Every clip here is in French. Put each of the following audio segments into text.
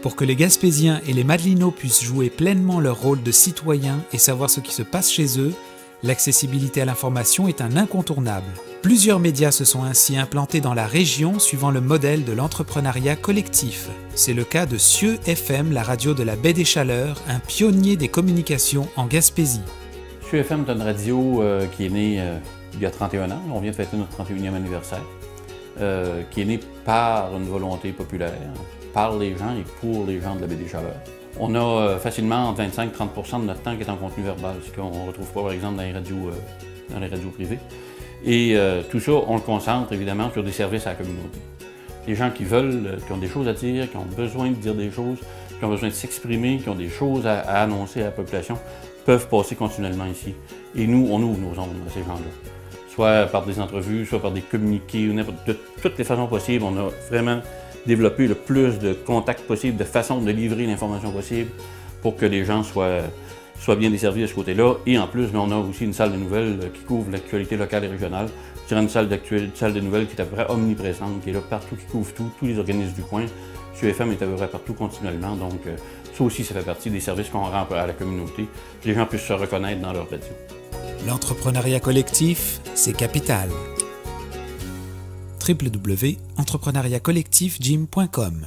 Pour que les Gaspésiens et les Madelinots puissent jouer pleinement leur rôle de citoyens et savoir ce qui se passe chez eux, l'accessibilité à l'information est un incontournable. Plusieurs médias se sont ainsi implantés dans la région suivant le modèle de l'entrepreneuriat collectif. C'est le cas de Cieux FM, la radio de la Baie des Chaleurs, un pionnier des communications en Gaspésie. Cieux FM est une radio qui est née il y a 31 ans. On vient de fêter notre 31e anniversaire. Qui est née par une volonté populaire, par les gens et pour les gens de la Baie des Chaleurs. On a facilement entre 25-30% de notre temps qui est en contenu verbal, ce qu'on ne retrouve pas par exemple dans les radios privées. Et tout ça, on le concentre évidemment sur des services à la communauté. Les gens qui veulent, qui ont des choses à dire, qui ont besoin de dire des choses, qui ont besoin de s'exprimer, qui ont des choses à annoncer à la population, peuvent passer continuellement ici. Et nous, on ouvre nos ondes à ces gens-là. Soit par des entrevues, soit par des communiqués, de toutes les façons possibles. On a vraiment développé le plus de contacts possibles, de façons de livrer l'information possible pour que les gens soient bien desservis de ce côté-là. Et en plus, on a aussi une salle de nouvelles qui couvre l'actualité locale et régionale. Je dirais une salle de nouvelles qui est à peu près omniprésente, qui est là partout, qui couvre tous les organismes du coin. Cieux FM est à peu près partout continuellement, donc ça aussi, ça fait partie des services qu'on rend à la communauté. Que les gens puissent se reconnaître dans leur radio. L'entrepreneuriat collectif, c'est capital. www.entrepreneuriatcollectifgym.com.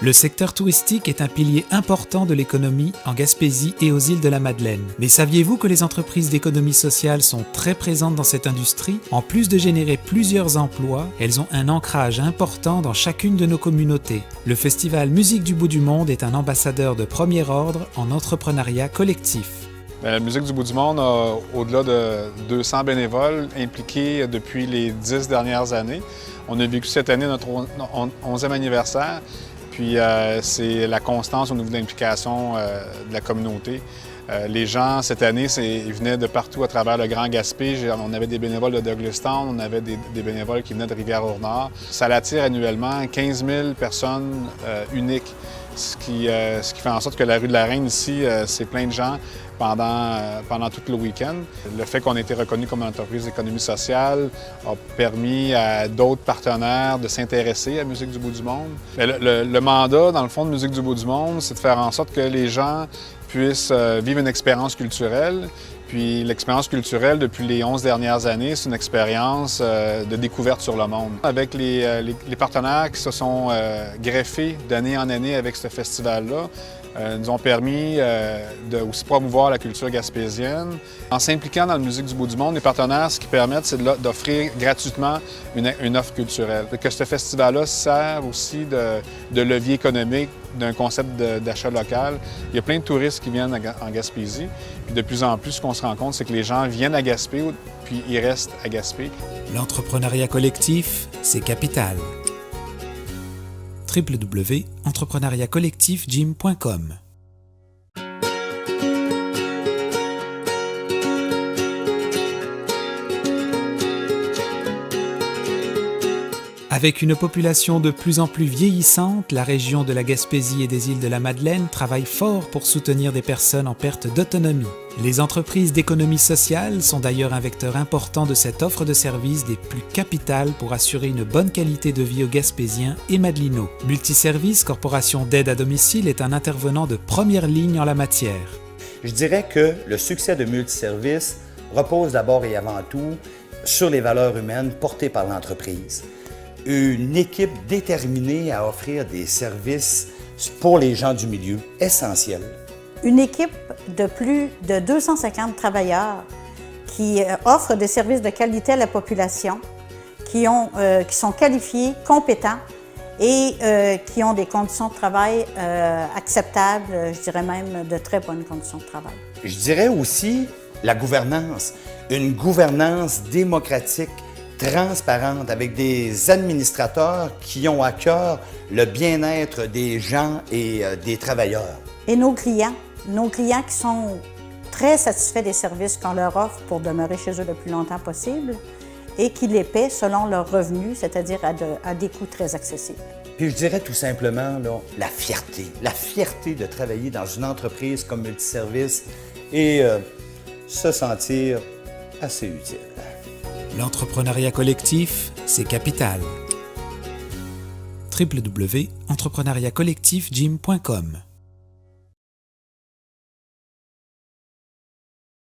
Le secteur touristique est un pilier important de l'économie en Gaspésie et aux îles de la Madeleine. Mais saviez-vous que les entreprises d'économie sociale sont très présentes dans cette industrie? En plus de générer plusieurs emplois, elles ont un ancrage important dans chacune de nos communautés. Le festival Musique du bout du monde est un ambassadeur de premier ordre en entrepreneuriat collectif. La Musique du bout du monde a au-delà de 200 bénévoles impliqués depuis les 10 dernières années. On a vécu cette année notre 11e anniversaire. Puis c'est la constance au niveau de l'implication de la communauté. Les gens, cette année, ils venaient de partout à travers le Grand Gaspé. On avait des bénévoles de Douglastown, on avait des bénévoles qui venaient de Rivière-au-Nord. Ça attire annuellement 15 000 personnes uniques, ce qui fait en sorte que la rue de la Reine ici, c'est plein de gens pendant tout le week-end. Le fait qu'on ait été reconnu comme une entreprise d'économie sociale a permis à d'autres partenaires de s'intéresser à Musique du bout du monde. Le mandat, dans le fond, de Musique du bout du monde, c'est de faire en sorte que les gens puissent vivre une expérience culturelle. Puis l'expérience culturelle, depuis les 11 dernières années, c'est une expérience de découverte sur le monde. Avec les partenaires qui se sont greffés d'année en année avec ce festival-là, nous ont permis de aussi promouvoir la culture gaspésienne. En s'impliquant dans la Musique du bout du monde, les partenaires, ce qu'ils permettent, c'est d'offrir gratuitement une offre culturelle. Que ce festival-là sert aussi de levier économique d'un concept d'achat local. Il y a plein de touristes qui viennent en Gaspésie. Puis de plus en plus, ce qu'on se rend compte, c'est que les gens viennent à Gaspé, puis ils restent à Gaspé. L'entrepreneuriat collectif, c'est capital. www.entrepreneuriatcollectifgym.com. Avec une population de plus en plus vieillissante, la région de la Gaspésie et des îles de la Madeleine travaille fort pour soutenir des personnes en perte d'autonomie. Les entreprises d'économie sociale sont d'ailleurs un vecteur important de cette offre de services des plus capitales pour assurer une bonne qualité de vie aux Gaspésiens et Madelinots. Multiservice, corporation d'aide à domicile, est un intervenant de première ligne en la matière. Je dirais que le succès de Multiservice repose d'abord et avant tout sur les valeurs humaines portées par l'entreprise. Une équipe déterminée à offrir des services pour les gens du milieu, essentiels. Une équipe de plus de 250 travailleurs qui offrent des services de qualité à la population, qui sont qualifiés, compétents et qui ont des conditions de travail acceptables, je dirais même de très bonnes conditions de travail. Je dirais aussi la gouvernance, une gouvernance démocratique, transparente, avec des administrateurs qui ont à cœur le bien-être des gens et des travailleurs. Et nos clients qui sont très satisfaits des services qu'on leur offre pour demeurer chez eux le plus longtemps possible et qui les paient selon leurs revenus, c'est-à-dire à des coûts très accessibles. Puis je dirais tout simplement là, la fierté de travailler dans une entreprise comme Multiservice et se sentir assez utile. L'entrepreneuriat collectif, c'est capital. www.entrepreneuriatcollectifgym.com